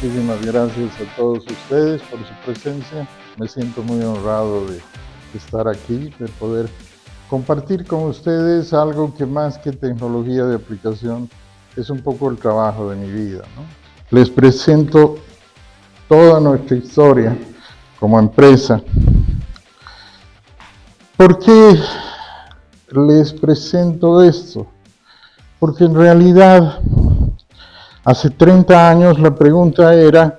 Muchísimas gracias a todos ustedes por su presencia. Me siento muy honrado de estar aquí, de poder compartir con ustedes algo que más que tecnología de aplicación es un poco el trabajo de mi vida, ¿no? Les presento toda nuestra historia como empresa. ¿Por qué les presento esto? Porque en realidad hace 30 años la pregunta era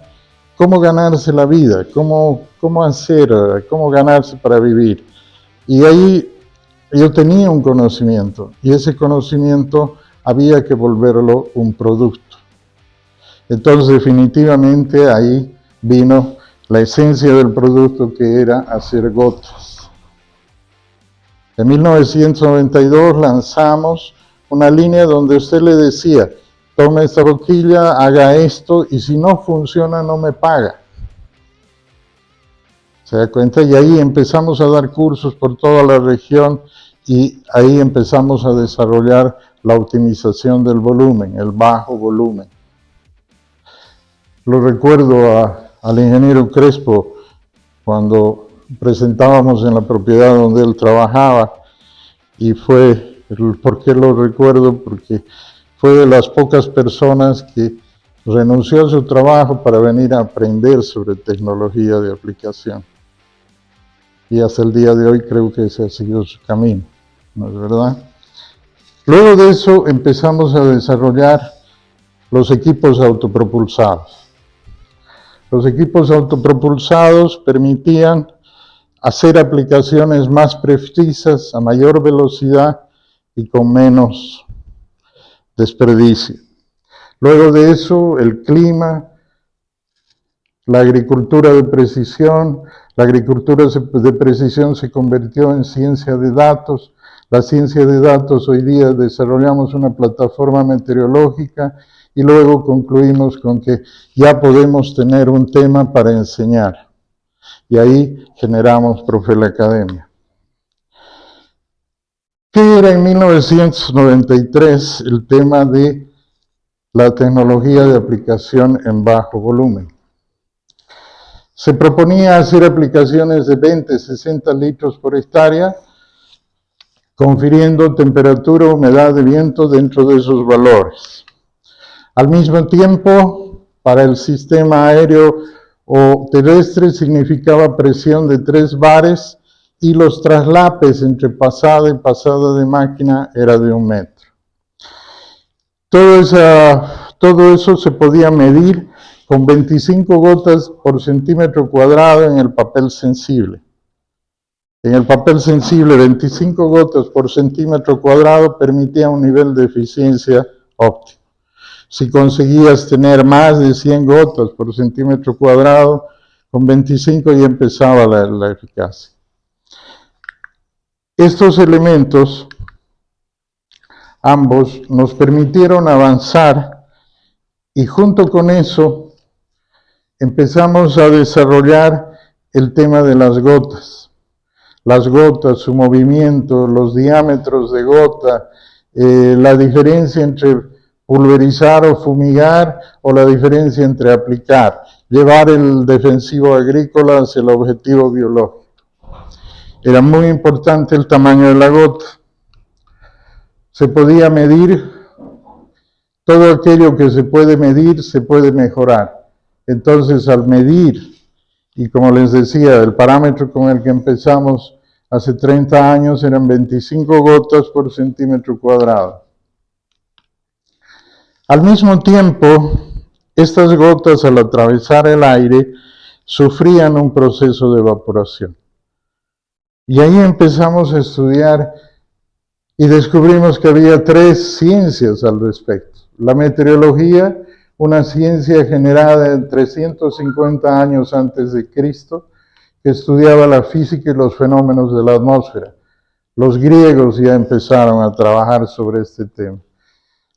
cómo ganarse la vida, cómo ganarse para vivir. Y ahí yo tenía un conocimiento, y ese conocimiento había que volverlo un producto. Entonces definitivamente ahí vino la esencia del producto, que era hacer gotas. En 1992 lanzamos una línea donde usted le decía: tome esta boquilla, haga esto, y si no funciona no me paga. ¿Se da cuenta? Y ahí empezamos a dar cursos por toda la región, y ahí empezamos a desarrollar la optimización del volumen, el bajo volumen. Lo recuerdo al ingeniero Crespo cuando presentábamos en la propiedad donde él trabajaba, y ¿por qué lo recuerdo? Porque fue de las pocas personas que renunció a su trabajo para venir a aprender sobre tecnología de aplicación. Y hasta el día de hoy creo que ese ha sido su camino, ¿no es verdad? Luego de eso empezamos a desarrollar los equipos autopropulsados. Los equipos autopropulsados permitían hacer aplicaciones más precisas, a mayor velocidad y con menos desperdicio. Luego de eso, el clima, la agricultura de precisión. La agricultura de precisión se convirtió en ciencia de datos. La ciencia de datos, hoy día desarrollamos una plataforma meteorológica, y luego concluimos con que ya podemos tener un tema para enseñar. Y ahí generamos Profel Academia. ¿Qué era en 1993 el tema de la tecnología de aplicación en bajo volumen? Se proponía hacer aplicaciones de 20, 60 litros por hectárea, confiriendo temperatura, humedad de viento dentro de esos valores. Al mismo tiempo, para el sistema aéreo o terrestre significaba presión de 3 bares, y los traslapes entre pasada y pasada de máquina era de 1 metro. Todo eso se podía medir con 25 gotas por centímetro cuadrado en el papel sensible. En el papel sensible, 25 gotas por centímetro cuadrado permitía un nivel de eficiencia óptimo. Si conseguías tener más de 100 gotas por centímetro cuadrado, con 25 ya empezaba la eficacia. Estos elementos, ambos, nos permitieron avanzar, y junto con eso empezamos a desarrollar el tema de las gotas. Las gotas, su movimiento, los diámetros de gota, la diferencia entre pulverizar o fumigar, o la diferencia entre aplicar, llevar el defensivo agrícola hacia el objetivo biológico. Era muy importante el tamaño de la gota. Se podía medir. Todo aquello que se puede medir se puede mejorar. Entonces, al medir, y como les decía, el parámetro con el que empezamos hace 30 años eran 25 gotas por centímetro cuadrado. Al mismo tiempo, estas gotas, al atravesar el aire, sufrían un proceso de evaporación. Y ahí empezamos a estudiar y descubrimos que había 3 ciencias al respecto. La meteorología, una ciencia generada en 350 años antes de Cristo, que estudiaba la física y los fenómenos de la atmósfera. Los griegos ya empezaron a trabajar sobre este tema.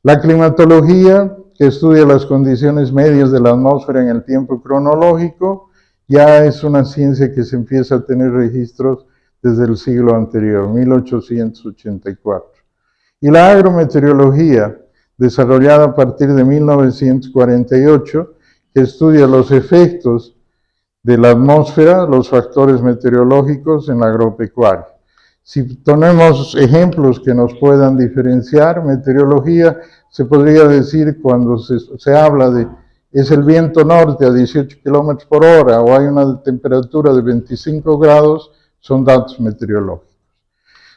La climatología, que estudia las condiciones medias de la atmósfera en el tiempo cronológico, ya es una ciencia que se empieza a tener registros desde el siglo anterior, 1884. Y la agrometeorología, desarrollada a partir de 1948, que estudia los efectos de la atmósfera, los factores meteorológicos en la agropecuaria. Si tenemos ejemplos que nos puedan diferenciar, meteorología se podría decir cuando se habla de es el viento norte a 18 kilómetros por hora o hay una temperatura de 25 grados, son datos meteorológicos.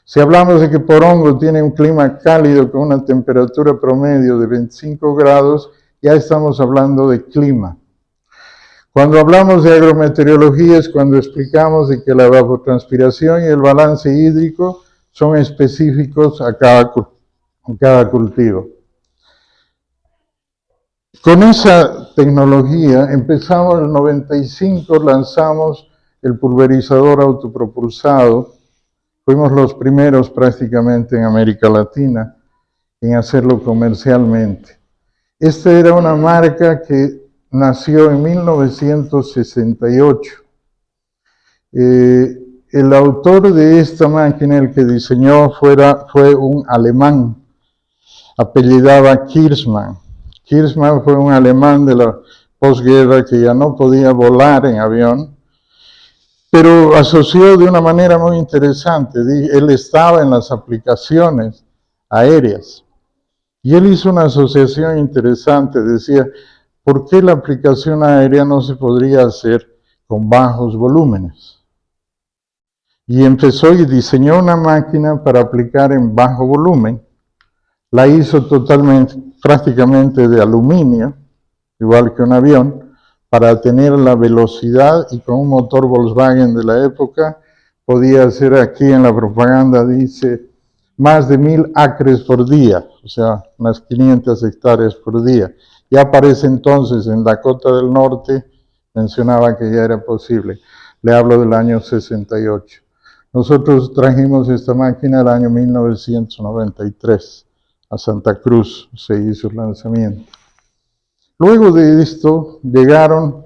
Si hablamos de que Porongo tiene un clima cálido con una temperatura promedio de 25 grados, ya estamos hablando de clima. Cuando hablamos de agrometeorología es cuando explicamos de que la evapotranspiración y el balance hídrico son específicos a cada cultivo. Con esa tecnología empezamos en el 95, lanzamos el pulverizador autopropulsado. Fuimos los primeros prácticamente en América Latina en hacerlo comercialmente. Esta era una marca que nació en 1968. El autor de esta máquina, el que diseñó, fue un alemán, apellidaba Kirchmann. Kirchmann fue un alemán de la posguerra que ya no podía volar en avión, pero asoció de una manera muy interesante. Él estaba en las aplicaciones aéreas y él hizo una asociación interesante. Decía, ¿por qué la aplicación aérea no se podría hacer con bajos volúmenes? Y empezó y diseñó una máquina para aplicar en bajo volumen. La hizo prácticamente de aluminio, igual que un avión, para tener la velocidad y con un motor Volkswagen de la época, podía hacer aquí en la propaganda, dice, más de 1000 acres por día, o sea, unas 500 hectáreas por día. Ya aparece entonces en Dakota del Norte, mencionaba que ya era posible. Le hablo del año 68. Nosotros trajimos esta máquina el año 1993. A Santa Cruz se hizo el lanzamiento. Luego de esto llegaron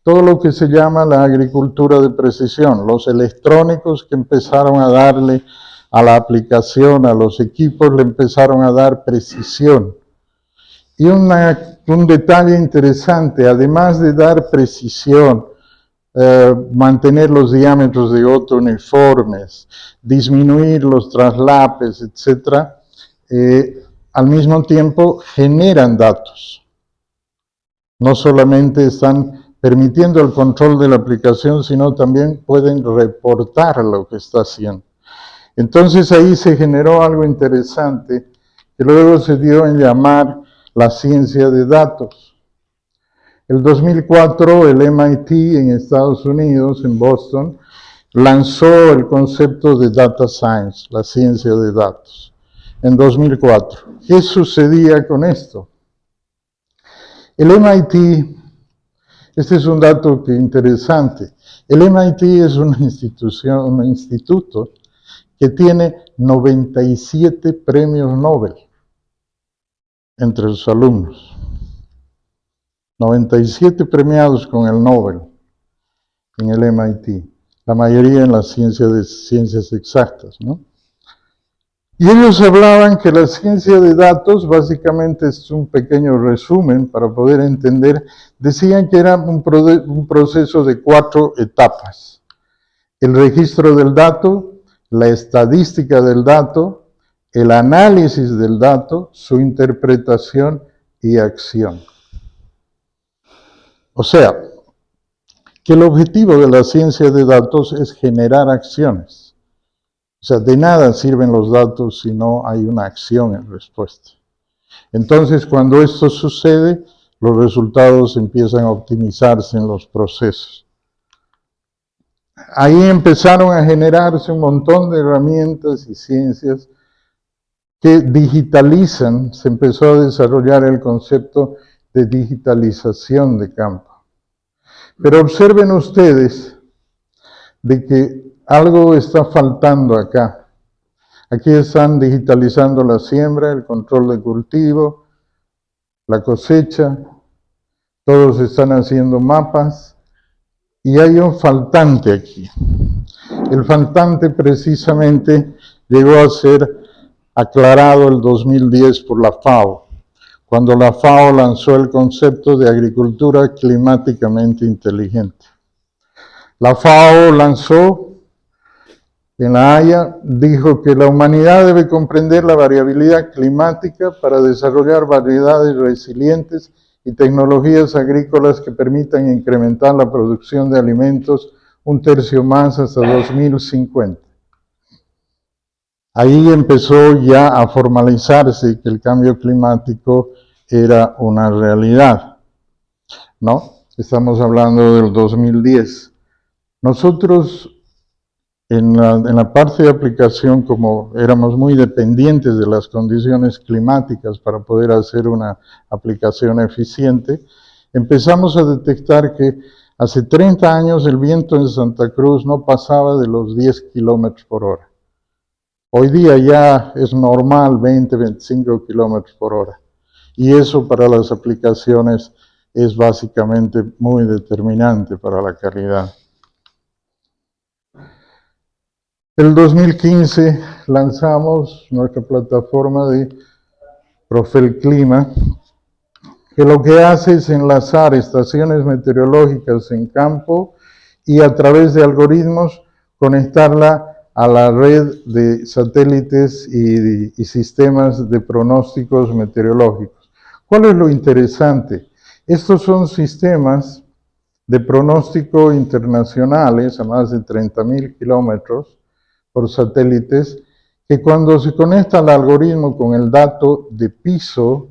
todo lo que se llama la agricultura de precisión, los electrónicos que empezaron a darle a la aplicación, a los equipos le empezaron a dar precisión. Y un detalle interesante, además de dar precisión, mantener los diámetros de otros uniformes, disminuir los traslapes, etc., al mismo tiempo generan datos. No solamente están permitiendo el control de la aplicación, sino también pueden reportar lo que está haciendo. Entonces ahí se generó algo interesante que luego se dio en llamar la ciencia de datos. El 2004 el MIT en Estados Unidos, en Boston, lanzó el concepto de data science, la ciencia de datos. En 2004. ¿Qué sucedía con esto? El MIT, este es un dato interesante, el MIT es una institución, un instituto que tiene 97 premios Nobel entre sus alumnos. 97 premiados con el Nobel en el MIT, la mayoría en las ciencias exactas, ¿no? Y ellos hablaban que la ciencia de datos, básicamente es un pequeño resumen para poder entender, decían que era un proceso de 4 etapas. El registro del dato, la estadística del dato, el análisis del dato, su interpretación y acción. O sea, que el objetivo de la ciencia de datos es generar acciones. O sea, de nada sirven los datos si no hay una acción en respuesta. Entonces, cuando esto sucede, los resultados empiezan a optimizarse en los procesos. Ahí empezaron a generarse un montón de herramientas y ciencias que digitalizan, se empezó a desarrollar el concepto de digitalización de campo. Pero observen ustedes de que algo está faltando acá. Aquí están digitalizando la siembra, el control de cultivo, la cosecha, todos están haciendo mapas y hay un faltante aquí. El faltante precisamente llegó a ser aclarado el 2010 por la FAO, cuando la FAO lanzó el concepto de agricultura climáticamente inteligente. La FAO lanzó en La Haya, dijo que la humanidad debe comprender la variabilidad climática para desarrollar variedades resilientes y tecnologías agrícolas que permitan incrementar la producción de alimentos 1/3 más hasta 2050. Ahí empezó ya a formalizarse que el cambio climático era una realidad, ¿no? Estamos hablando del 2010. Nosotros en la parte de aplicación, como éramos muy dependientes de las condiciones climáticas para poder hacer una aplicación eficiente, empezamos a detectar que hace 30 años el viento en Santa Cruz no pasaba de los 10 kilómetros por hora. Hoy día ya es normal 20, 25 kilómetros por hora. Y eso para las aplicaciones es básicamente muy determinante para la calidad. En 2015 lanzamos nuestra plataforma de Profel Clima, que lo que hace es enlazar estaciones meteorológicas en campo y a través de algoritmos conectarla a la red de satélites y sistemas de pronósticos meteorológicos. ¿Cuál es lo interesante? Estos son sistemas de pronóstico internacionales a más de 30.000 kilómetros por satélites, que cuando se conecta al algoritmo con el dato de piso,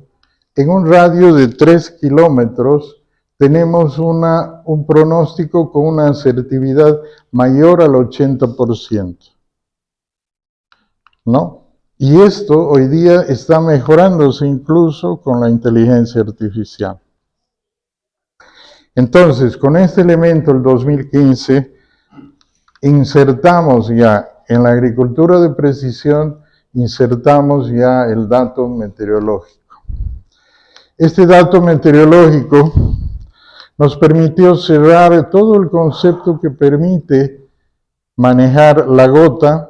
en un radio de 3 kilómetros, tenemos un pronóstico con una asertividad mayor al 80%. ¿No? Y esto hoy día está mejorándose incluso con la inteligencia artificial. Entonces, con este elemento, el 2015, insertamos ya en la agricultura de precisión, insertamos ya el dato meteorológico. Este dato meteorológico nos permitió cerrar todo el concepto que permite manejar la gota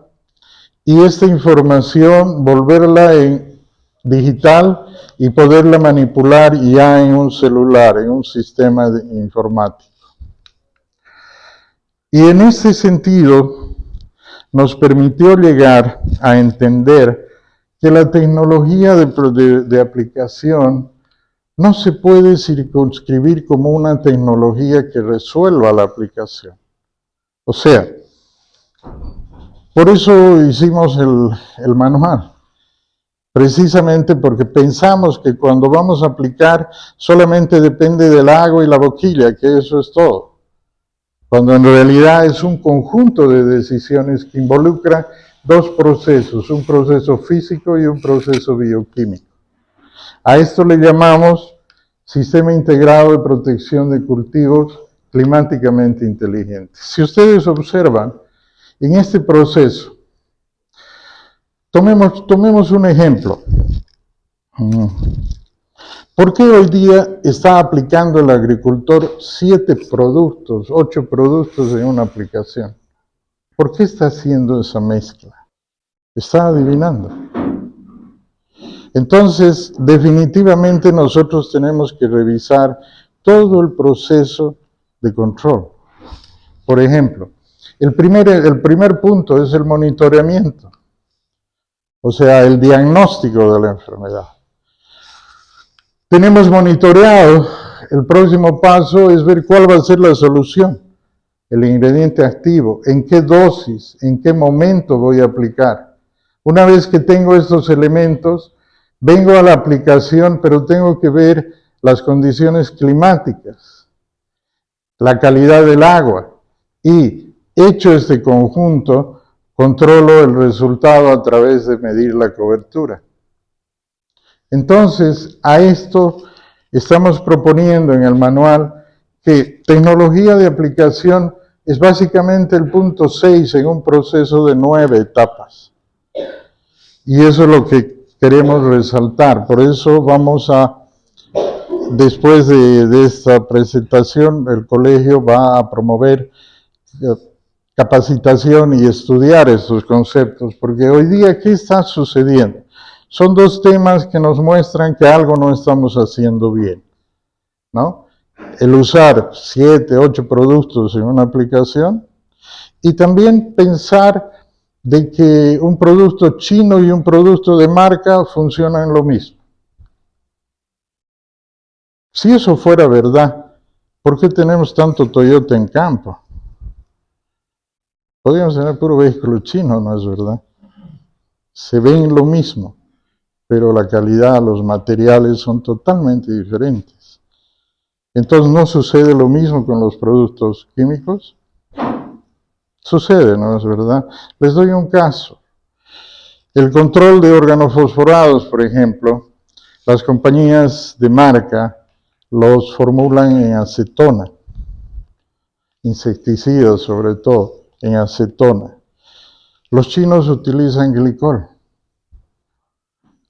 y esta información volverla en digital y poderla manipular ya en un celular, en un sistema informático. Y en ese sentido nos permitió llegar a entender que la tecnología de aplicación no se puede circunscribir como una tecnología que resuelva la aplicación. O sea, por eso hicimos el manual, precisamente porque pensamos que cuando vamos a aplicar solamente depende del agua y la boquilla, que eso es todo, cuando en realidad es un conjunto de decisiones que involucra dos procesos, un proceso físico y un proceso bioquímico. A esto le llamamos Sistema Integrado de Protección de Cultivos Climáticamente Inteligente. Si ustedes observan, en este proceso, tomemos un ejemplo. ¿Por qué hoy día está aplicando el agricultor 7 productos, 8 productos en una aplicación? ¿Por qué está haciendo esa mezcla? Está adivinando. Entonces, definitivamente nosotros tenemos que revisar todo el proceso de control. Por ejemplo, el primer punto es el monitoreamiento, o sea, el diagnóstico de la enfermedad. Tenemos monitoreado, el próximo paso es ver cuál va a ser la solución, el ingrediente activo, en qué dosis, en qué momento voy a aplicar. Una vez que tengo estos elementos, vengo a la aplicación, pero tengo que ver las condiciones climáticas, la calidad del agua y, hecho este conjunto, controlo el resultado a través de medir la cobertura. Entonces, a esto estamos proponiendo en el manual que tecnología de aplicación es básicamente el punto 6 en un proceso de 9 etapas. Y eso es lo que queremos resaltar. Por eso vamos a, después de esta presentación, el colegio va a promover capacitación y estudiar estos conceptos, porque hoy día, ¿qué está sucediendo? son dos temas que nos muestran que algo no estamos haciendo bien, ¿no? El usar 7, 8 productos en una aplicación y también pensar de que un producto chino y un producto de marca funcionan lo mismo. Si eso fuera verdad, ¿por qué tenemos tanto Toyota en campo? Podríamos tener puro vehículo chino, ¿no es verdad? Se ven lo mismo, pero la calidad, los materiales son totalmente diferentes. Entonces, ¿no sucede lo mismo con los productos químicos? Sucede, ¿no es verdad? Les doy un caso. El control de organofosforados, por ejemplo, las compañías de marca los formulan en acetona, insecticidas sobre todo, en acetona. Los chinos utilizan glicol.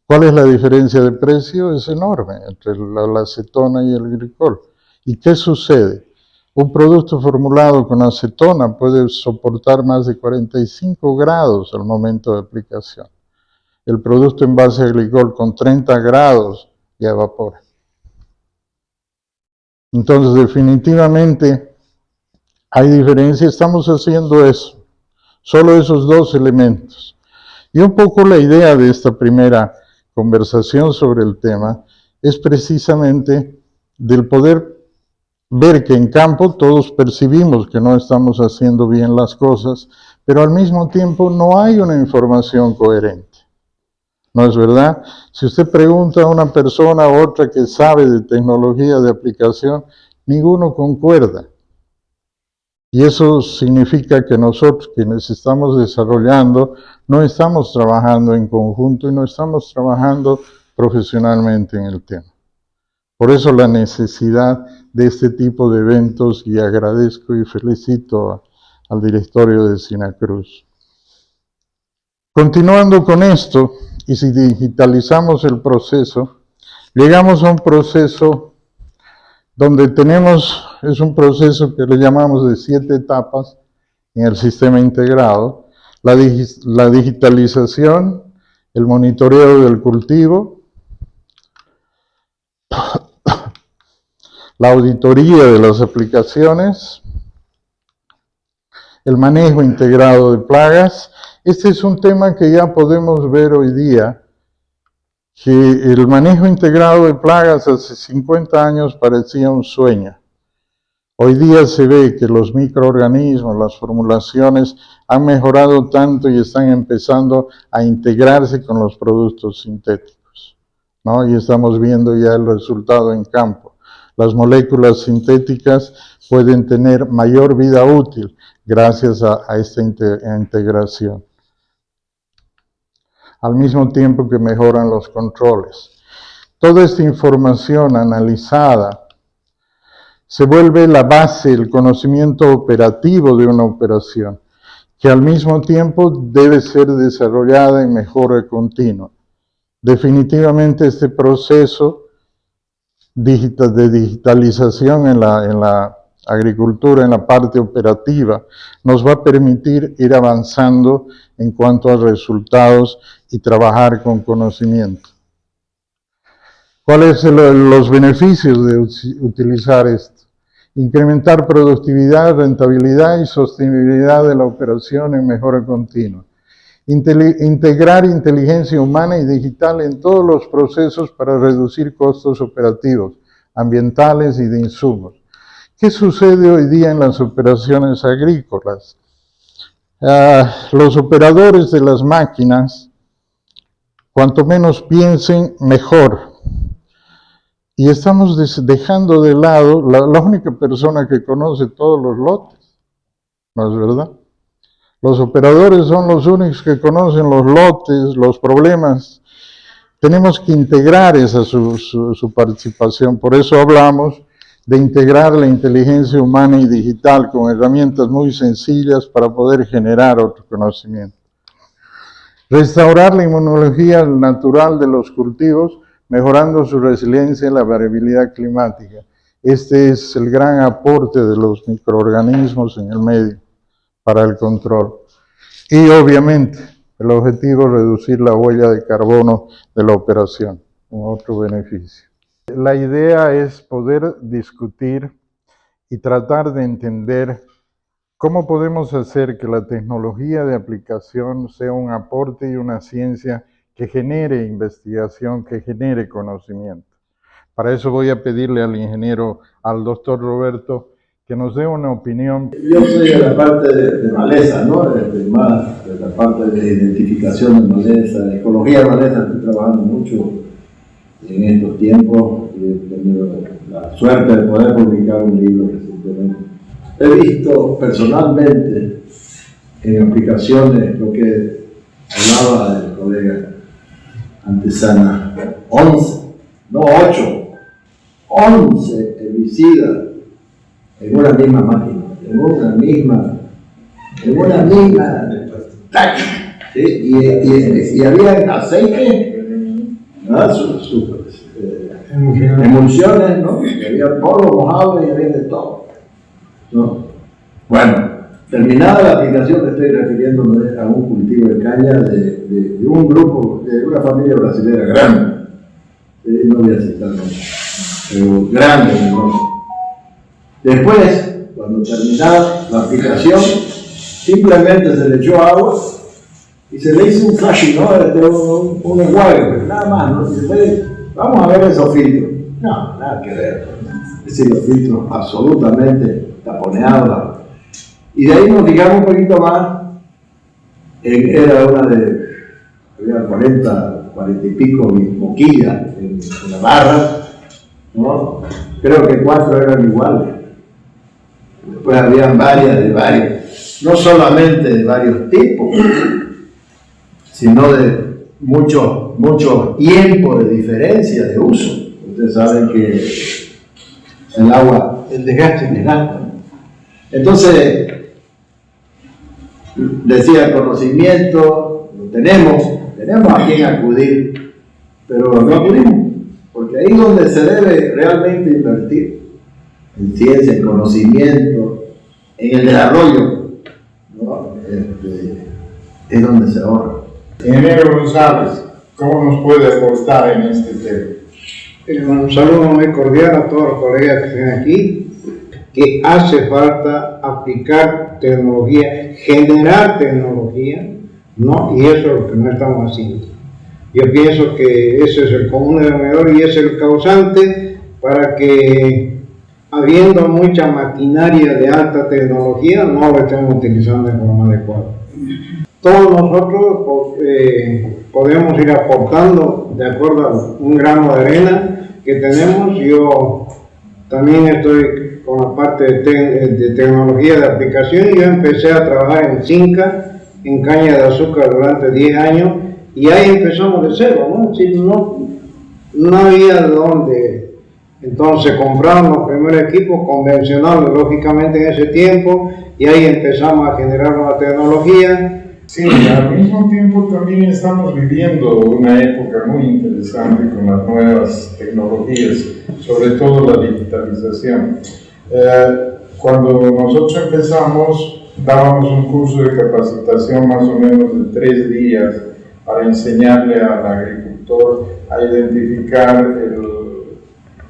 ¿Cuál es la diferencia de precio? Es enorme entre la acetona y el glicol. ¿Y qué sucede? Un producto formulado con acetona puede soportar más de 45 grados al momento de aplicación. El producto en base a glicol con 30 grados ya evapora. Entonces, definitivamente hay diferencia. Estamos haciendo eso, solo esos dos elementos. Y un poco la idea de esta primera conversación sobre el tema es precisamente del poder ver que en campo todos percibimos que no estamos haciendo bien las cosas, pero al mismo tiempo no hay una información coherente. ¿No es verdad? Si usted pregunta a una persona u otra que sabe de tecnología de aplicación, ninguno concuerda. Y eso significa que nosotros, quienes estamos desarrollando, no estamos trabajando en conjunto y no estamos trabajando profesionalmente en el tema. Por eso la necesidad de este tipo de eventos, y agradezco y felicito al directorio de Sinacruz. Continuando con esto, y si digitalizamos el proceso, llegamos a un proceso donde es un proceso que le llamamos de 7 etapas en el sistema integrado: la digitalización, el monitoreo del cultivo, la auditoría de las aplicaciones, el manejo integrado de plagas. Este es un tema que ya podemos ver hoy día, que el manejo integrado de plagas hace 50 años parecía un sueño. Hoy día se ve que los microorganismos, las formulaciones han mejorado tanto y están empezando a integrarse con los productos sintéticos, ¿no? Y estamos viendo ya el resultado en campo. Las moléculas sintéticas pueden tener mayor vida útil gracias a esta integración, al mismo tiempo que mejoran los controles. Toda esta información analizada se vuelve la base, el conocimiento operativo de una operación, que al mismo tiempo debe ser desarrollada en mejora continua. Definitivamente este proceso de digitalización en la agricultura, en la parte operativa, nos va a permitir ir avanzando en cuanto a resultados y trabajar con conocimiento. ¿Cuáles son los beneficios de utilizar esto? Incrementar productividad, rentabilidad y sostenibilidad de la operación en mejora continua. Integrar inteligencia humana y digital en todos los procesos para reducir costos operativos, ambientales y de insumos. ¿Qué sucede hoy día en las operaciones agrícolas? Los operadores de las máquinas, cuanto menos piensen, mejor. Y estamos dejando de lado la única persona que conoce todos los lotes, ¿no es verdad? Los operadores son los únicos que conocen los lotes, los problemas. Tenemos que integrar su participación. Por eso hablamos de integrar la inteligencia humana y digital con herramientas muy sencillas para poder generar otro conocimiento. Restaurar la inmunología natural de los cultivos, mejorando su resiliencia a la variabilidad climática. Este es el gran aporte de los microorganismos en el medio para el control. Y obviamente, El objetivo es reducir la huella de carbono de la operación, un otro beneficio. La idea es poder discutir y tratar de entender cómo podemos hacer que la tecnología de aplicación sea un aporte y una ciencia que genere investigación, que genere conocimiento. Para eso voy a pedirle al ingeniero, al doctor Roberto, que nos dé una opinión. Yo soy de la parte de maleza, ¿no? Más de la parte de identificación de maleza, de ecología de maleza. Estoy trabajando mucho en estos tiempos. He tenido la suerte de poder publicar un libro recientemente. He visto personalmente en aplicaciones lo que hablaba el colega Antesana, 11, no 8, 11 herbicidas en una misma máquina, en una misma, ¿sí? Y había aceite, ¿no? Emulsiones, ¿no? Y había polvo mojado y había de todo, ¿no? Bueno, terminada la aplicación, estoy refiriéndome a un cultivo de caña de un grupo, de una familia brasileña grande, no voy a citar nombres, pero grande, ¿no? Después, cuando terminaba la aplicación, simplemente se le echó agua y se le hizo un flashing, ¿no? Un enjuague, nada más, ¿no? Y después, vamos a ver esos filtros. No, nada que ver. Es decir, los filtros absolutamente taponeados. Y de ahí nos fijamos un poquito más, era una de, había 40 y pico boquillas en la barra, ¿no? Creo que 4 eran iguales. Después habían varias, no solamente de varios tipos, sino de mucho tiempo de diferencia de uso. Ustedes saben que el agua, el desgaste. Entonces, decía el conocimiento, lo tenemos a quien acudir, pero no acudimos, porque ahí es donde se debe realmente invertir. En ciencia, en conocimiento, en el desarrollo, ¿no? Es donde se ahorra. Ingeniero González, ¿cómo nos puede aportar en este tema? Un saludo muy cordial a todos los colegas que están aquí, que hace falta aplicar tecnología, generar tecnología, ¿no? Y eso es lo que no estamos haciendo. Yo pienso que ese es el común denominador y es el causante para que, habiendo mucha maquinaria de alta tecnología, no lo estemos utilizando de forma adecuada. Todos nosotros podemos ir aportando de acuerdo a un grano de arena que tenemos. Yo también estoy con la parte de tecnología de aplicación y yo empecé a trabajar en Cinca, en caña de azúcar durante 10 años y ahí empezamos de cero, ¿no? Sí, no había de dónde. Entonces compramos los primeros equipos convencionales, lógicamente en ese tiempo, y ahí empezamos a generar una tecnología. Sí, al mismo tiempo también estamos viviendo una época muy interesante con las nuevas tecnologías, sobre todo la digitalización. Cuando nosotros empezamos, dábamos un curso de capacitación más o menos de 3 días para enseñarle al agricultor a identificar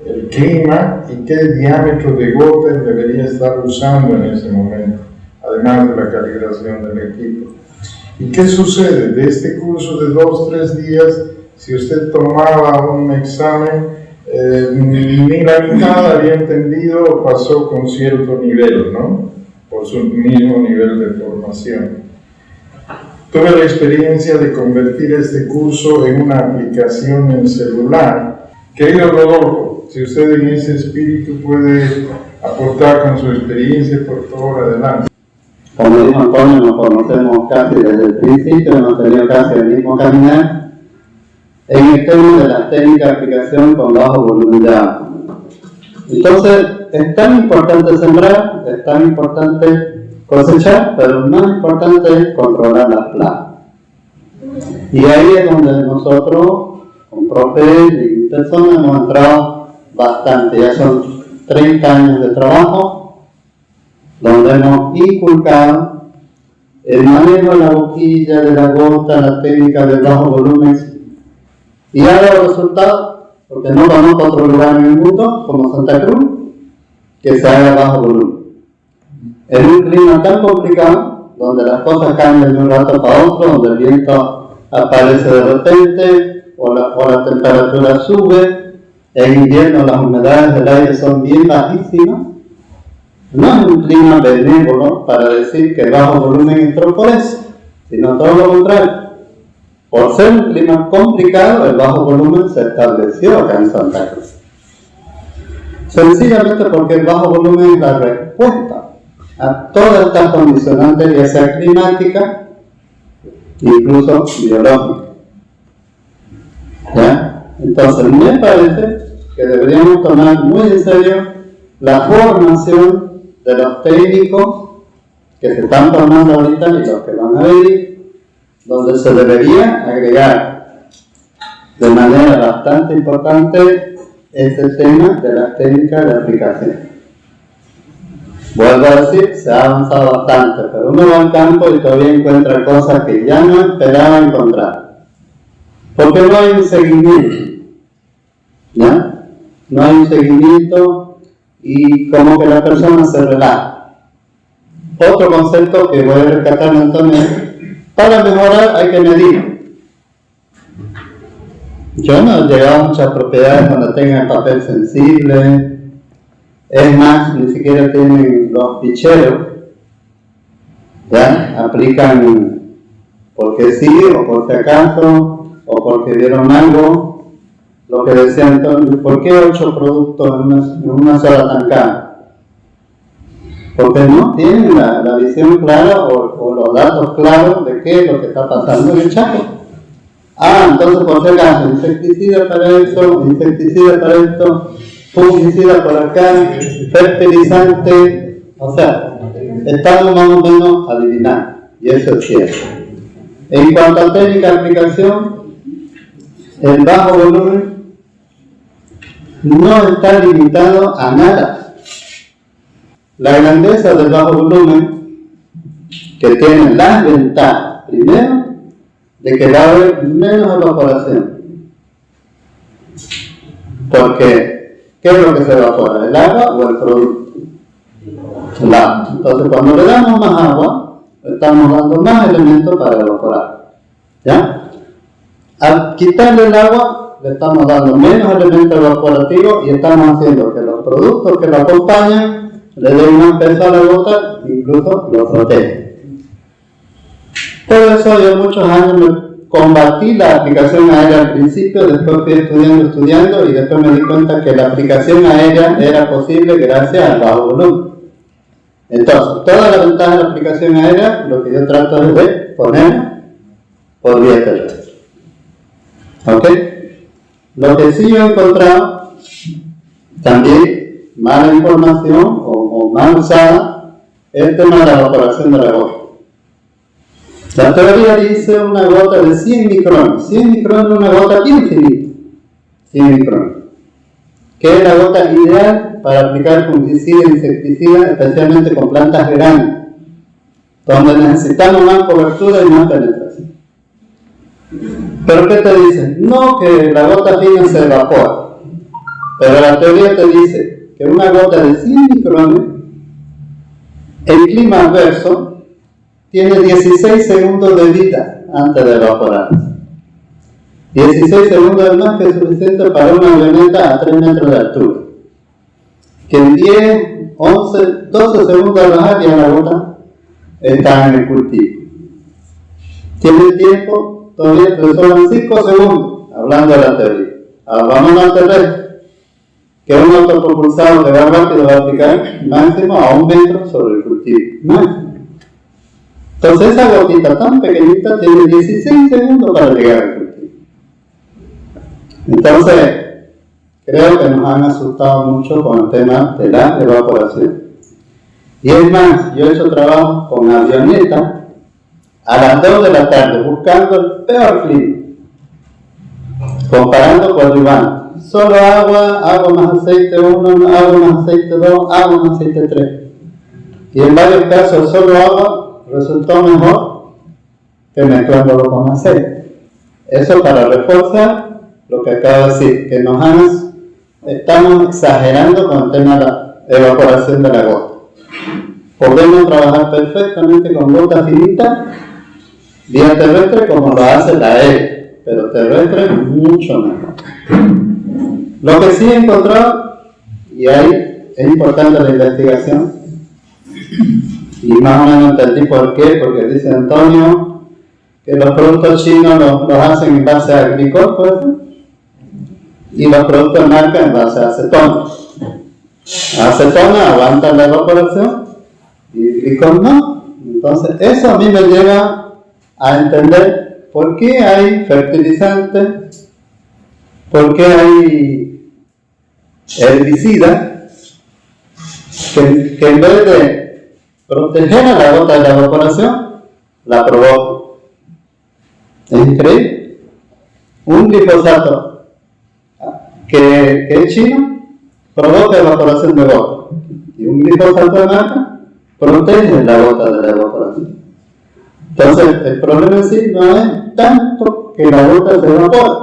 el clima y qué diámetro de gota debería estar usando en ese momento, además de la calibración del equipo. ¿Y qué sucede? De este curso de 2-3 días, si usted tomaba un examen, ni la mitad había entendido o pasó con cierto nivel, ¿no? Por su mismo nivel de formación. Tuve la experiencia de convertir este curso en una aplicación en celular. Querido Rodolfo, si usted en ese espíritu puede aportar con su experiencia, por favor, adelante. Como dijo Antonio, nos conocemos casi desde el principio, hemos tenido casi el mismo caminar en el tema de la técnica de aplicación con bajo volumen de agua. Entonces, es tan importante sembrar, es tan importante cosechar, pero lo más importante es controlar las plagas. Y ahí es donde nosotros, con profe y personas, hemos entrado bastante. Ya son 30 años de trabajo, donde hemos inculcado el manejo de la boquilla, de la gota, la técnica del bajo volumen, y ha dado resultados, porque no conozco otro lugar en el mundo como Santa Cruz que se haga bajo volumen. En un clima tan complicado, donde las cosas cambian de un rato para otro, donde el viento aparece de repente o la temperatura sube, en invierno las humedades del aire son bien bajísimas, no es un clima benévolo para decir que el bajo volumen entró por eso, sino todo lo contrario. Por ser un clima complicado, el bajo volumen se estableció acá en Santa Cruz. Sencillamente porque el bajo volumen es la respuesta a todas estas condicionantes, ya sea climática, incluso biológica. ¿Ya? Entonces, me parece que deberíamos tomar muy en serio la formación de los técnicos que se están formando ahorita y los que van a venir, donde se debería agregar de manera bastante importante este tema de las técnicas de aplicación. Vuelvo a decir, se ha avanzado bastante, pero uno va al campo y todavía encuentra cosas que ya no esperaba encontrar. Porque no hay un seguimiento, ¿ya? No hay un seguimiento y como que la persona se relaja. Otro concepto que voy a rescatar entonces, para mejorar hay que medir. Yo no he llegado a muchas propiedades donde tengan papel sensible, es más, ni siquiera tienen los ficheros, ¿ya? Aplican porque sí, o por si acaso, o porque vieron algo. Lo que decía entonces, ¿por qué 8 productos en una sola tancada? Porque no tienen la visión clara o los datos claros de qué es lo que está pasando en el chaco. Entonces por si acaso, insecticida para eso, insecticida para esto, fungicida por acá, fertilizante, o sea, estamos más o menos adivinando, y eso es cierto. En cuanto a técnica de aplicación, el bajo volumen no está limitado a nada. La grandeza del bajo volumen, que tiene las ventajas, primero, de que va a haber menos evaporación. Porque, ¿qué es lo que se evapora? ¿El agua o el producto? El agua. Entonces, cuando le damos más agua, le estamos dando más elementos para evaporar. ¿Ya? Al quitarle el agua, le estamos dando menos elementos evaporativos y estamos haciendo que los productos que lo acompañan le den más peso a la gota, incluso lo protegen. Por eso yo muchos años me combatí la aplicación aérea al principio, después fui estudiando y después me di cuenta que la aplicación aérea era posible gracias al bajo volumen. Entonces, toda la ventaja de la aplicación aérea, lo que yo trato es de poner por vía terrestre. ¿Ok? Lo que sí yo he encontrado, también mala información o mal usada, es el tema de la evaporación de la gota. La teoría dice una gota de 100 micrones. 100 micrones es una gota bien finita. 100 micrones. Que es la gota ideal para aplicar fungicida e insecticida, especialmente con plantas grandes, donde necesitamos más cobertura y más penetración. ¿Pero qué te dicen? No, que la gota fina se evapora. Pero la teoría te dice que una gota de 100 micrones en clima adverso tiene 16 segundos de vida antes de evaporar. 16 segundos es más que suficiente para una avioneta a 3 metros de altura. Que en 10, 11, 12 segundos de bajar ya la gota está en el cultivo. Tiene tiempo, todavía te sobran 5 segundos, hablando de la teoría. Ahora vamos al terrestre, que un autopropulsado que va rápido va a aplicar máximo a 1 metro sobre el cultivo. Máximo. Entonces esa gotita tan pequeñita tiene 16 segundos para llegar al cultivo. Entonces, creo que nos han asustado mucho con el tema de la evaporación. Y es más, yo he hecho trabajo con avioneta a las 2 de la tarde, buscando el peor clima, comparando con Iván. Solo agua más aceite 1, agua más aceite 2, agua más aceite 3. Y en varios casos solo agua resultó mejor que mezclándolo con aceite. Eso para reforzar lo que acabo de decir, que estamos exagerando con el tema de la evaporación de la gota. Podemos trabajar perfectamente con gota finita, vía terrestre, como lo hace la aérea, pero terrestre mucho mejor. Lo que sí he encontrado, y ahí es importante la investigación, y más o menos entendí por qué, porque dice Antonio que los productos chinos los hacen en base a glicol, pues, y los productos de marca en base a acetona. La acetona aguanta la evaporación y el glicol no. Entonces eso a mí me lleva a entender por qué hay fertilizantes, por qué hay herbicidas que en vez de proteger a la gota de la evaporación, la provocan. ¿Es increíble? Un glifosato que es chino provoca evaporación de gota, y un glifosato de marca protege la gota de la evaporación. Entonces el problema en sí no es tanto que la gota se evapore,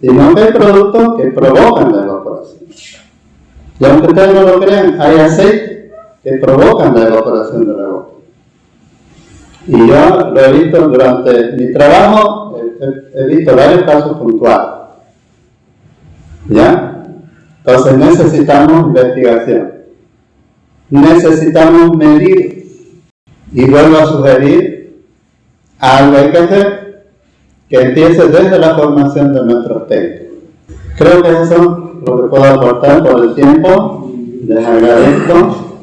sino que hay productos que provocan la evaporación. Y aunque ustedes no lo crean, hay aceites que provocan la evaporación de la gota. Y yo lo he visto durante mi trabajo, he visto varios casos puntuales. ¿Ya? Entonces necesitamos investigación. Necesitamos medir. Y vuelvo a sugerir, algo hay que hacer, que empiece desde la formación de nuestros técnicos. Creo que eso es lo que puedo aportar por el tiempo. Les agradezco.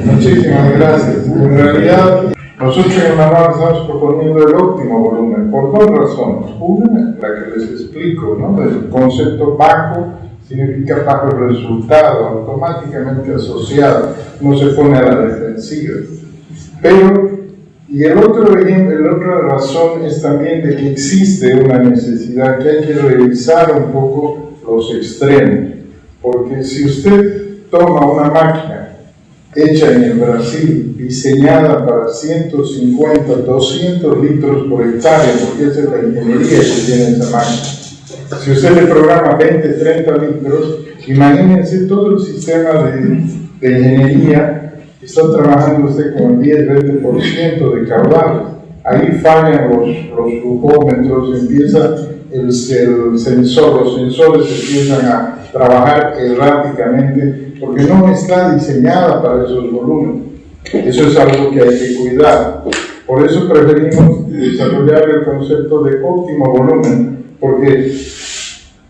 Muchísimas gracias. En realidad, nosotros en Manual estamos proponiendo el óptimo volumen por dos razones. Una, la que les explico, ¿no? El concepto bajo significa bajo resultado, automáticamente asociado, no se pone a la defensiva. Pero, y la otra razón es también de que existe una necesidad que hay que revisar un poco los extremos. Porque si usted toma una máquina hecha en el Brasil, diseñada para 150, 200 litros por hectárea, porque esa es la ingeniería que tiene esa máquina. Si usted le programa 20, 30 litros, imagínense todo el sistema de ingeniería, está trabajando usted con el 10-20% de caudal. Ahí fallan los flujómetros, empieza los sensores empiezan a trabajar erráticamente porque no está diseñada para esos volúmenes. Eso es algo que hay que cuidar. Por eso preferimos desarrollar el concepto de óptimo volumen, porque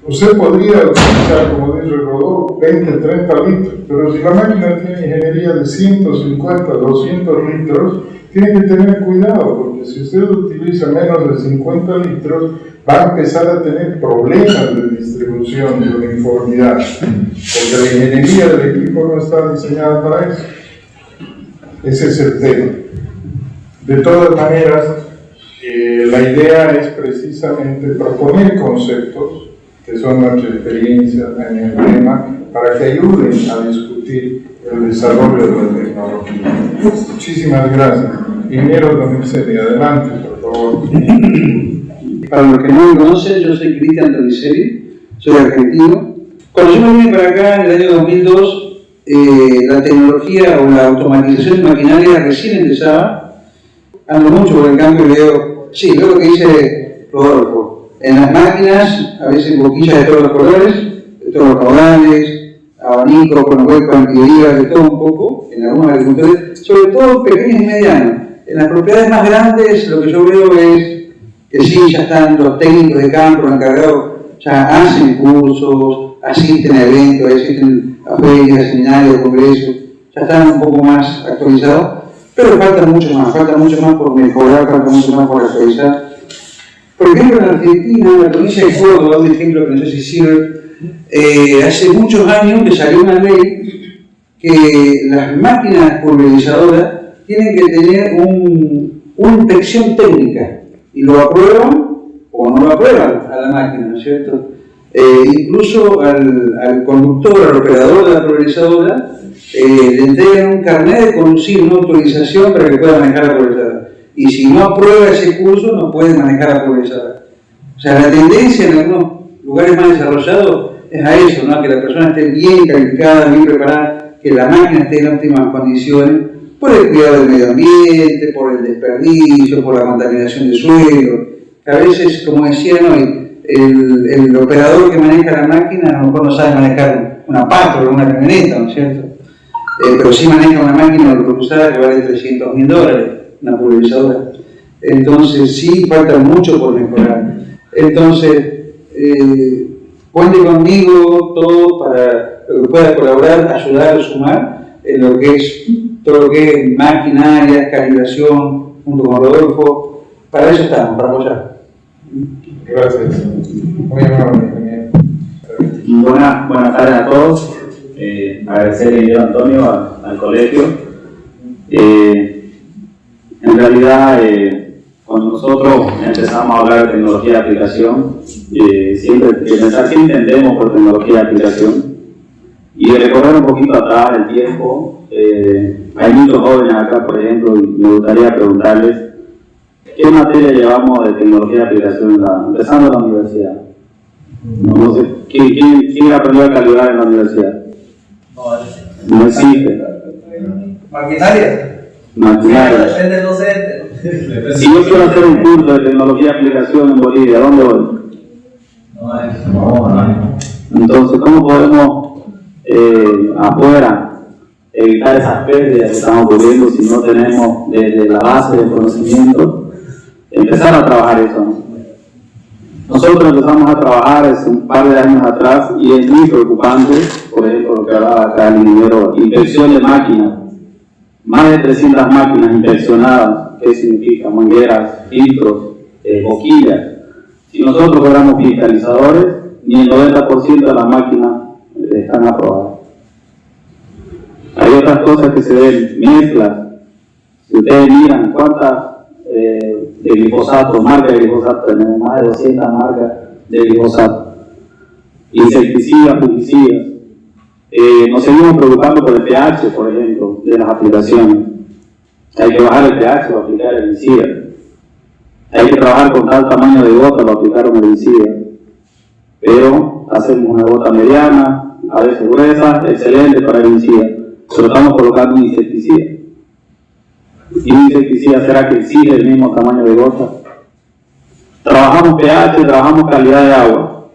usted podría utilizar, como dice Rodolfo, 20, 30 litros, pero si la máquina tiene ingeniería de 150, 200 litros, tiene que tener cuidado, porque si usted utiliza menos de 50 litros, va a empezar a tener problemas de distribución, de uniformidad, porque la ingeniería del equipo no está diseñada para eso. Ese es el tema. De todas maneras, la idea es precisamente proponer conceptos que son nuestra experiencia en el tema, para que ayuden a discutir el desarrollo de la tecnología. Muchísimas gracias. Ingeniero Donizelli, adelante, por favor. Para los que no me conocen, yo soy Cristian Donizelli, soy argentino. Cuando yo me vine para acá en el año 2002, la tecnología o la automatización de maquinaria recién empezaba. Ando mucho por el cambio y veo lo que dice Rodolfo. En las máquinas, a veces boquillas de todos los colores, de todos los caudales, abanicos, con huecos antiderivas, de todo un poco, en algunos agricultores, sobre todo pequeños y medianos. En las propiedades más grandes, lo que yo veo es que sí, ya están los técnicos de campo, los encargados, ya hacen cursos, asisten a eventos, asisten a ferias, seminarios, congresos, ya están un poco más actualizados, pero falta mucho más por mejorar, falta mucho más por actualizar. Por ejemplo, en Argentina, en la provincia de Córdoba, un ejemplo que no sé si sirve, hace muchos años que salió una ley que las máquinas pulverizadoras tienen que tener una inspección técnica y lo aprueban o no lo aprueban a la máquina, ¿no es cierto? Incluso al conductor, al operador de la pulverizadora, le entregan un carnet de conducir, una autorización para que pueda manejar la pulverizadora. Y si no aprueba ese curso, no puede manejar la pulverizadora. O sea, la tendencia en algunos lugares más desarrollados es a eso, ¿no? A que la persona esté bien calificada, bien preparada, que la máquina esté en óptimas condiciones, por el cuidado del medio ambiente, por el desperdicio, por la contaminación del suelo. A veces, como decían hoy, el operador que maneja la máquina a lo mejor no sabe manejar una Pactro o una camioneta, ¿no es cierto? Pero sí maneja una máquina cruzada que vale $300.000, una pulverizadora. Entonces sí falta mucho por mejorar. Entonces, cuente conmigo todo para lo que pueda colaborar, ayudar, sumar en lo que es todo lo que es maquinaria, calibración, junto con Rodolfo. Para eso estamos, para apoyar. Gracias. Muy amable. Buenas tardes a todos. Agradecerle a Antonio, al colegio. En realidad, cuando nosotros empezamos a hablar de tecnología de aplicación, siempre hay que pensar qué entendemos por tecnología de aplicación y recorrer un poquito atrás el tiempo. Hay muchos jóvenes acá, por ejemplo, y me gustaría preguntarles ¿qué materia llevamos de tecnología de aplicación empezando en la universidad? No sé, ¿quién aprendió a calibrar en la universidad? No existe. Maquinaria. Maquinaria. Si yo quiero hacer un curso de tecnología de aplicación en Bolivia, ¿dónde voy? No. Entonces, ¿cómo podemos afuera evitar esas pérdidas que están ocurriendo si no tenemos desde la base del conocimiento empezar a trabajar eso? Nosotros empezamos a trabajar hace un par de años atrás y es muy preocupante, por ejemplo, lo que hablaba acá el ingeniero, inspección de máquinas. Más de 300 máquinas inspeccionadas, ¿qué significa? Mangueras, filtros, boquillas. Si nosotros fuéramos digitalizadores, ni el 90% de las máquinas están aprobadas. Hay otras cosas que se ven, mezclas. Si ustedes miran cuántas de glifosato, marcas de glifosato, tenemos más de 200 marcas de glifosato. Insecticidas, fungicidas. Nos seguimos preocupando por el pH, por ejemplo, de las aplicaciones. Hay que bajar el pH para aplicar herbicida. Hay que trabajar con tal tamaño de gota para aplicar un herbicida. Pero hacemos una gota mediana, a veces gruesa, excelente para herbicida. Pero estamos colocando un insecticida. ¿Y un insecticida será que exige el mismo tamaño de gota? Trabajamos pH, trabajamos calidad de agua.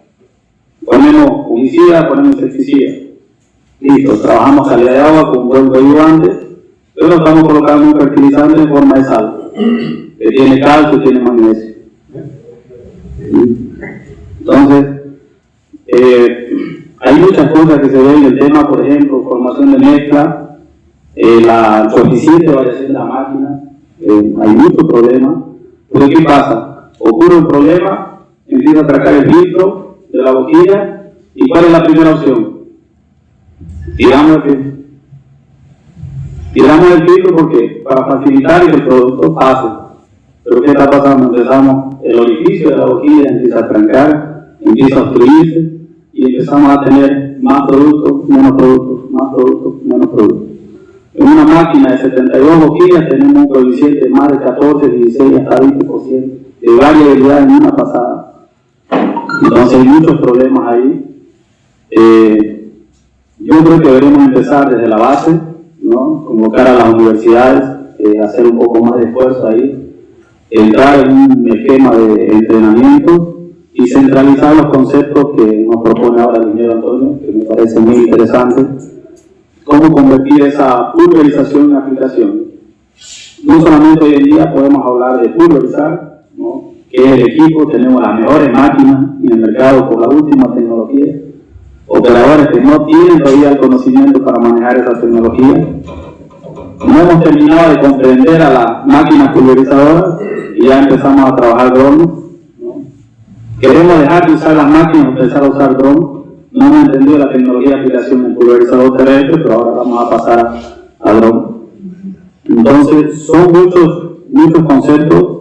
Ponemos fungicida, ponemos insecticida. Listo, trabajamos calidad de agua con buen coadyuvante, pero estamos colocando un fertilizante en forma de sal, que tiene calcio y tiene magnesio. Entonces, hay muchas cosas que se ven en el tema, por ejemplo, formación de mezcla, el coeficiente de variación de la máquina, hay muchos problemas. Pero ¿qué pasa? Ocurre un problema, empieza a tracar el filtro de la boquilla, ¿y cuál es la primera opción? Tiramos el filtro porque para facilitar que el producto pase. Pero ¿qué está pasando? Empezamos, el orificio de la boquilla empieza a trancar, empieza a obstruirse y empezamos a tener más productos, menos productos, más productos, menos productos. En una máquina de 72 boquillas tenemos un coeficiente de más de 14, 16 hasta 20% de variabilidad en una pasada. Entonces hay muchos problemas ahí. Yo creo que deberíamos empezar desde la base, ¿no? Convocar a las universidades, hacer un poco más de esfuerzo ahí, entrar en un esquema de entrenamiento y centralizar los conceptos que nos propone ahora el ingeniero Antonio, que me parece muy interesante. Cómo convertir esa pulverización en aplicación. No solamente hoy en día podemos hablar de pulverizar, ¿no? Que es el equipo, tenemos las mejores máquinas en el mercado por la última tecnología. Operadores que no tienen todavía el conocimiento para manejar esa tecnología. No hemos terminado de comprender a las máquinas pulverizadoras y ya empezamos a trabajar drones, ¿no? Queremos dejar de usar las máquinas y empezar a usar drones. No hemos entendido la tecnología de aplicación en pulverizador terrestre, pero ahora vamos a pasar a drones. Entonces, son muchos conceptos.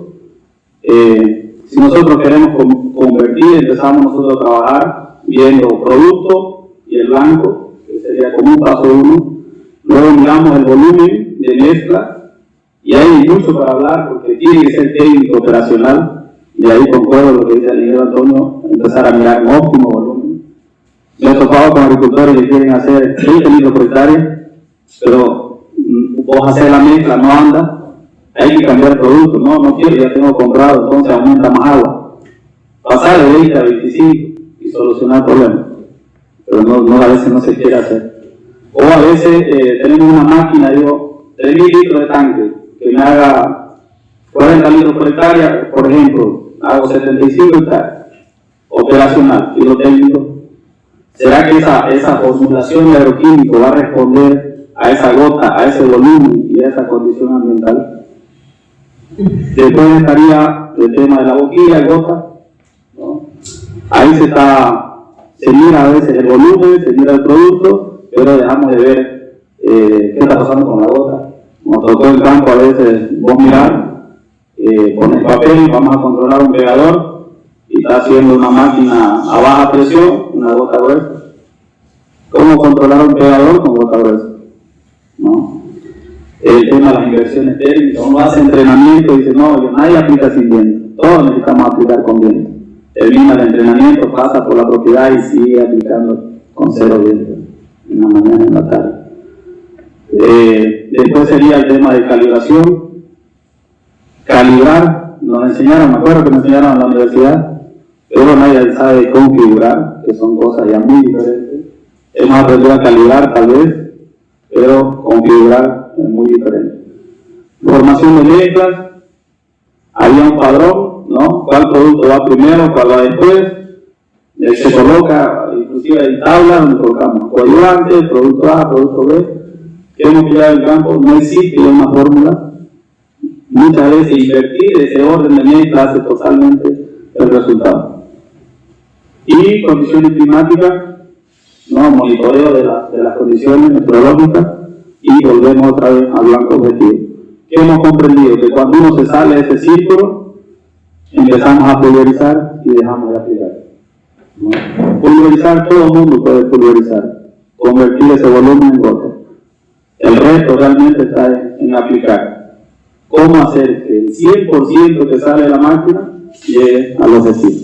Si nosotros queremos convertir, empezamos nosotros a trabajar viendo producto y el blanco, que sería como un paso 1. Luego miramos el volumen de mezcla, y hay mucho para hablar porque tiene que ser técnico operacional, y ahí concuerdo lo que dice el ingeniero Antonio, empezar a mirar un óptimo volumen. Me he topado con agricultores que quieren hacer 20 litros por hectárea, pero vos hacer la mezcla no anda, hay que cambiar el producto, no quiero, ya tengo comprado, entonces aumenta más agua. Pasar de 20 a 25 y solucionar el problema, pero no a veces no se quiere hacer. O a veces tenemos una máquina, digo, 3.000 litros de tanque, que me haga 40 litros por hectárea, por ejemplo, hago 75 hectáreas, operacional, y lo técnico. ¿Será que esa formulación de agroquímico va a responder a esa gota, a ese volumen y a esa condición ambiental? Después estaría el tema de la boquilla, gota, ¿no? Ahí se mira a veces el volumen, se mira el producto, pero dejamos de ver qué está pasando con la gota. Nos tocó el campo a veces vos mirar con el papel, vamos a controlar un pegador y está haciendo una máquina a baja presión, una gota gruesa. ¿Cómo controlar un pegador con gota gruesa? ¿No? El tema de las inversiones técnicas, uno hace entrenamiento y dice, no, nadie aplica sin viento, todos necesitamos aplicar con viento. Termina el entrenamiento, pasa por la propiedad y sigue aplicando con 0 viento, en la mañana y en la tarde. Después sería el tema de calibración. Calibrar, nos enseñaron, me acuerdo que me enseñaron en la universidad, pero nadie sabe configurar, que son cosas ya muy diferentes. Hemos aprendido a calibrar tal vez, pero configurar es muy diferente. Formación de mezclas, había un padrón, ¿no? ¿Cuál producto va primero, cuál va después? Se coloca, inclusive en tabla donde colocamos coadyuvante, producto A, producto B. Queremos pillar el campo, no existe una fórmula. Muchas veces invertir ese orden de mezcla hace totalmente el resultado. Y condiciones climáticas, ¿no? Monitoreo de las condiciones meteorológicas y volvemos otra vez al blanco objetivo. ¿Qué hemos comprendido? Que cuando uno se sale de ese círculo, empezamos a pulverizar y dejamos de aplicar, ¿no? Pulverizar, todo el mundo puede pulverizar, convertir ese volumen en gota. El reto realmente está en aplicar. ¿Cómo hacer que el 100% que sale de la máquina llegue al objetivo?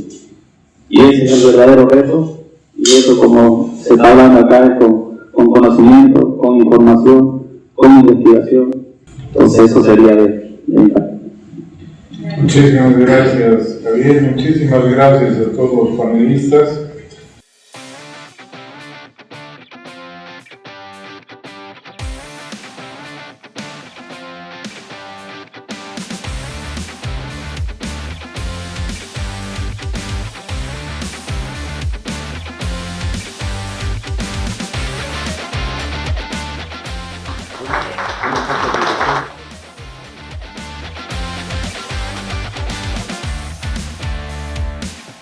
Y ese es el verdadero reto, y eso, como se está hablando acá, es con conocimiento, con información, con investigación. Entonces eso sería de impacto. Muchísimas gracias, Javier. Muchísimas gracias a todos los panelistas.